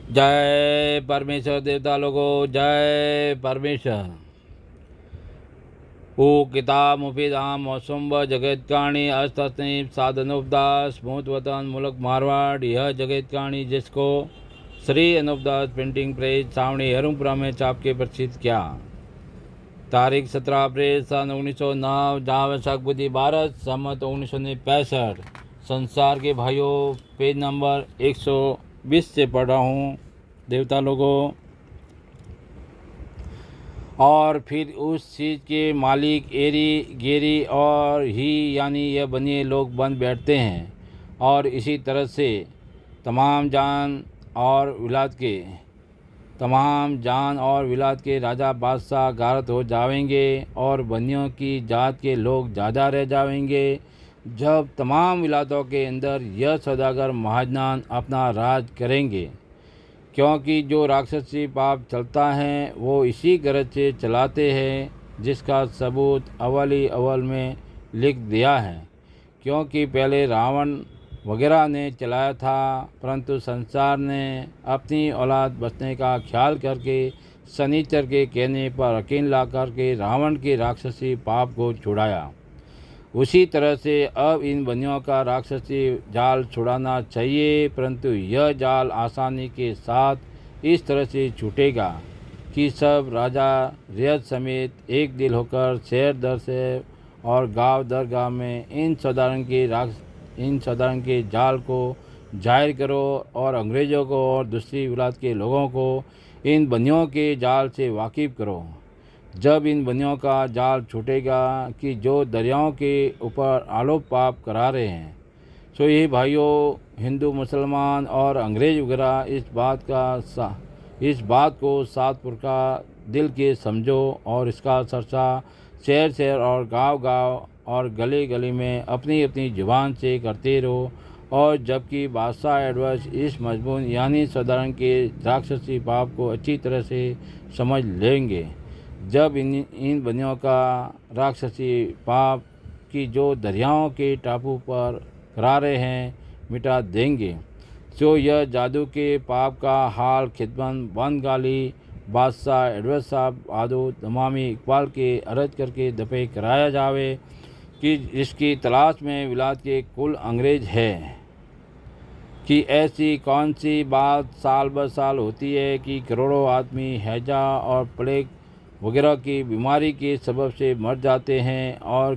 जय परमेश्वर देवता लोगों, जय परमेश्वर। ओ किताब मुफीदाम मौसुम व जगत कहानी अस्तनीब साधनोपदास स्मूथ वतन मुल्क मारवाड़। यह जगत कहानी जिसको श्री अनुपदास प्रिंटिंग प्रेस सावणी हरुपुरा में छाप के प्रसिद्ध किया। तारीख 17 अप्रैल सन 1909, जहाँ वैशाख बुद्धि भारत सम्मत 1965। संसार के भाइयों, पेज नंबर 120 से पढ़ रहा हूँ देवता लोगों। और फिर उस चीज़ के मालिक एरी गेरी और ही यानी यह बनिए लोग बन बैठते हैं, और इसी तरह से तमाम जान और विलाद के राजा बादशाह गारत हो जाएंगे, और बनियों की जात के लोग ज़्यादा रह जाएंगे। जब तमाम विलादों के अंदर यह सौदागर महाजनान अपना राज करेंगे, क्योंकि जो राक्षसी पाप चलता है वो इसी गरज से चलाते हैं, जिसका सबूत अव्वल में लिख दिया है। क्योंकि पहले रावण वगैरह ने चलाया था, परंतु संसार ने अपनी औलाद बचने का ख्याल करके शनिचर के कहने पर यकीन ला करके रावण के राक्षसी पाप को छुड़ाया। उसी तरह से अब इन बनियों का राक्षसी जाल छुड़ाना चाहिए, परंतु यह जाल आसानी के साथ इस तरह से छूटेगा कि सब राजा रियत समेत एक दिल होकर शहर दर शहर और गांव दर गांव में इन साधारण के जाल को जाहिर करो, और अंग्रेज़ों को और दूसरी विलाद के लोगों को इन बनियों के जाल से वाकिफ़ करो। जब इन बनियों का जाल छूटेगा कि जो दरियाओं के ऊपर आलोप पाप करा रहे हैं, सो ये भाइयों, हिंदू मुसलमान और अंग्रेज वगैरह इस बात को सात पुरखा दिल के समझो, और इसका चर्चा शहर शहर और गांव गांव और गली गली में अपनी अपनी जुबान से करते रहो। और जबकि बादशाह एडवर्स इस मजमून यानी साधारण के राक्षसी पाप को अच्छी तरह से समझ लेंगे, जब इन बनियों का राक्षसी पाप की जो दरियाओं के टापू पर करा रहे हैं मिटा देंगे, तो यह जादू के पाप का हाल खिदमत बंगाली बादशाह एडवर्ड साहब आदो तमामी इकबाल के अर्ज करके दफे कराया जावे कि इसकी तलाश में विलाद के कुल अंग्रेज है। कि ऐसी कौन सी बात साल ब साल होती है कि करोड़ों आदमी हैजा और प्लेग वगैरह की बीमारी के सबब से मर जाते हैं, और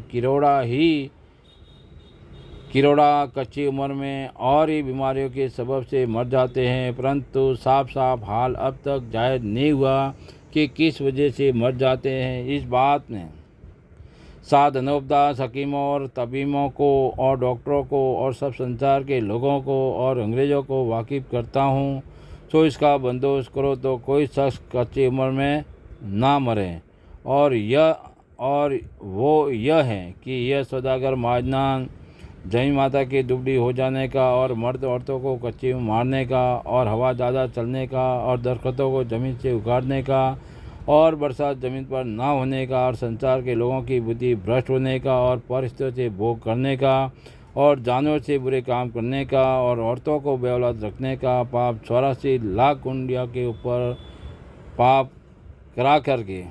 किरोड़ा कच्ची उम्र में और ही बीमारियों के सबब से मर जाते हैं, परंतु साफ हाल अब तक जाहिर नहीं हुआ कि किस वजह से मर जाते हैं। इस बात में साधनोपदास हकीमों और तबीबों को और डॉक्टरों को और सब संसार के लोगों को और अंग्रेज़ों को वाकिफ़ करता हूँ। सो इसका बंदोबस्त करो तो कोई शख्स कच्ची उम्र में ना मरे। और वो यह है कि यह सौदागर महाजनान जमीन माता की दुबली हो जाने का, और मर्द औरतों को कच्ची में मारने का, और हवा ज़्यादा चलने का, और दरख्तों को ज़मीन से उखाड़ने का, और बरसात ज़मीन पर ना होने का, और संसार के लोगों की बुद्धि भ्रष्ट होने का, और परिस्थितियों से भोग करने का, और जानवर से बुरे काम करने का, और औरतों को बेऔलाद रखने का पाप 84 लाख कुंडिया के ऊपर पाप करा करके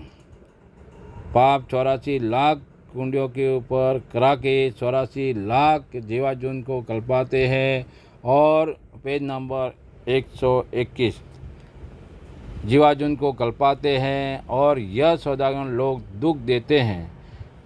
84 लाख कुंडियों के ऊपर करा के 84 लाख जीवाजून को कल्पाते हैं। और पेज नंबर 121 जीवाजून को कल्पाते हैं, और यह सौदागर लोग दुख देते हैं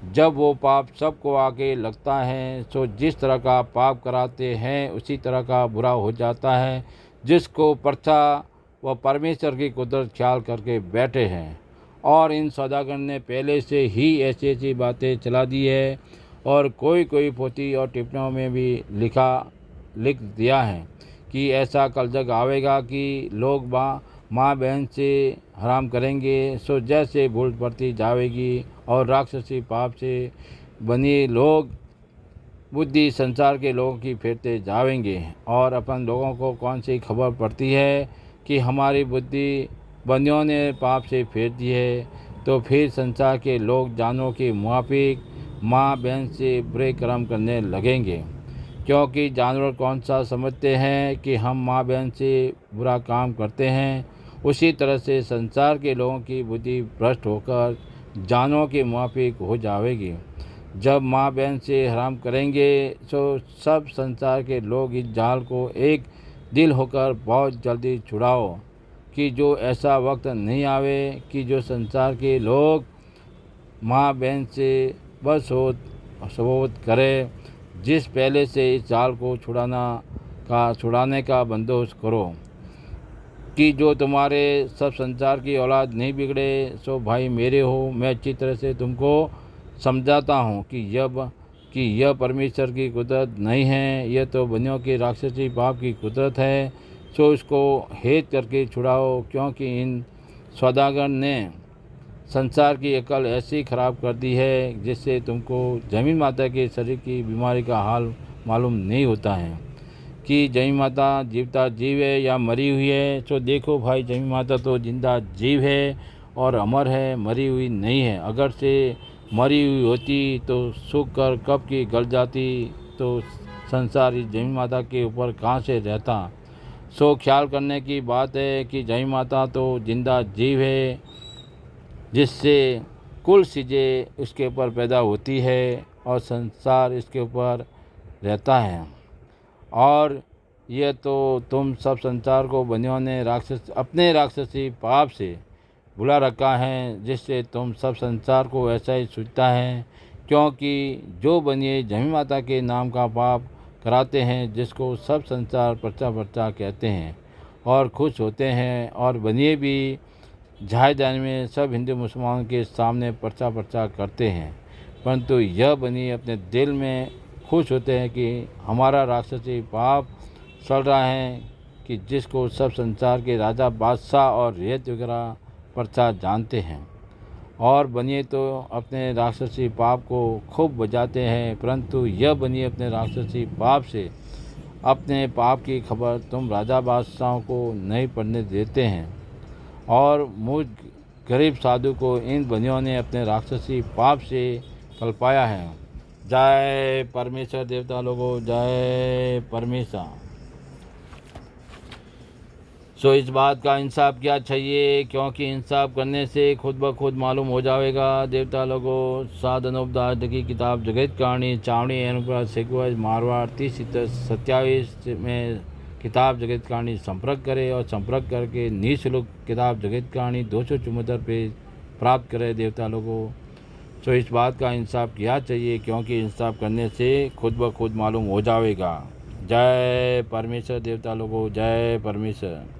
जब वो पाप सबको आके लगता है। सो जिस तरह का पाप कराते हैं उसी तरह का बुरा हो जाता है, जिसको परछा व परमेश्वर की कुदरत ख्याल करके बैठे हैं। और इन सौदागर ने पहले से ही ऐसी ऐसी बातें चला दी है, और कोई पोथी और टिप्पणियों में भी लिख दिया है कि ऐसा कल जग आवेगा कि लोग माँ बहन से हराम करेंगे, सो जैसे भूल पड़ती जाएगी, और राक्षसी पाप से बनी लोग बुद्धि संसार के लोगों की फेरते जाएंगे। और अपन लोगों को कौन सी खबर पड़ती है कि हमारी बुद्धि बंदियों ने पाप से फेर दी है, तो फिर संसार के लोग जानों के मुआफिक माँ बहन से बुरे कर्म करने लगेंगे। क्योंकि जानवर कौन सा समझते हैं कि हम माँ बहन से बुरा काम करते हैं, उसी तरह से संसार के लोगों की बुद्धि भ्रष्ट होकर जानवरों के मुआफिक हो जाएगी। जब माँ बहन से हराम करेंगे तो सब संसार के लोग इस जाल को एक दिल होकर बहुत जल्दी छुड़ाओ, कि जो ऐसा वक्त नहीं आवे कि जो संसार के लोग माँ बहन से बदसलूक करे। जिस पहले से इस जाल को छुड़ाने का बंदोबस्त करो, कि जो तुम्हारे सब संसार की औलाद नहीं बिगड़े। सो भाई मेरे हो, मैं अच्छी तरह से तुमको समझाता हूँ कि यह परमेश्वर की कुदरत नहीं है, यह तो बनियों के राक्षसी पाप की कुदरत है। सो इसको हेत करके छुड़ाओ, क्योंकि इन सौदागर ने संसार की अकल ऐसी खराब कर दी है जिससे तुमको जमीन माता के शरीर की बीमारी का हाल मालूम नहीं होता है कि जमीन माता जीवता जीव है या मरी हुई है। तो देखो भाई, जमीन माता तो जिंदा जीव है और अमर है, मरी हुई नहीं है। अगर से मरी हुई होती तो सूख कर कब की गल जाती, तो संसार इस जमीन माता के ऊपर कहाँ से रहता। सो ख्याल करने की बात है कि जमीन माता तो जिंदा जीव है, जिससे कुल चीज़ें उसके ऊपर पैदा होती है और संसार इसके ऊपर रहता है। और यह तो तुम सब संसार को बनियों ने अपने राक्षसी पाप से बुला रखा है, जिससे तुम सब संसार को ऐसा ही सोचता है। क्योंकि जो बनिए जमीन माता के नाम का पाप कराते हैं, जिसको सब संसार पर्चा पर्चा कहते हैं और खुश होते हैं, और बनिए भी जहाज जाने में सब हिंदू मुसलमानों के सामने पर्चा पर्चा करते हैं, परंतु यह बनी अपने दिल में खुश होते हैं कि हमारा राक्षसी पाप चल रहा है, कि जिसको सब संसार के राजा बादशाह और रेत वगैरह पर्चा जानते हैं। और बनिए तो अपने राक्षसी पाप को खूब बजाते हैं, परंतु यह बनिए अपने राक्षसी पाप से अपने पाप की खबर तुम राजा बादशाहों को नहीं पढ़ने देते हैं। और मुझ गरीब साधु को इन बनियों ने अपने राक्षसी पाप से कल्पाया है। जय परमेश्वर देवता लोगों, जय परमेश्वर। सो इस बात का इंसाफ क्या चाहिए, क्योंकि इंसाफ करने से खुद ब खुद मालूम हो जाएगा। देवता लोगों, साधनोपदार्थ की किताब जगत कहानी चावड़ी अनुप्रात सेकुवज मारवाड़ 30-27 में किताब जगत कहानी संपर्क करें, और संपर्क करके निःशुल्क किताब जगत कहानी 274 पेज प्राप्त करें। देवता लोगों, तो इस बात का इंसाफ किया चाहिए, क्योंकि इंसाफ करने से खुद ब खुद मालूम हो जाएगा। जय परमेश्वर देवता लोगों, जय परमेश्वर।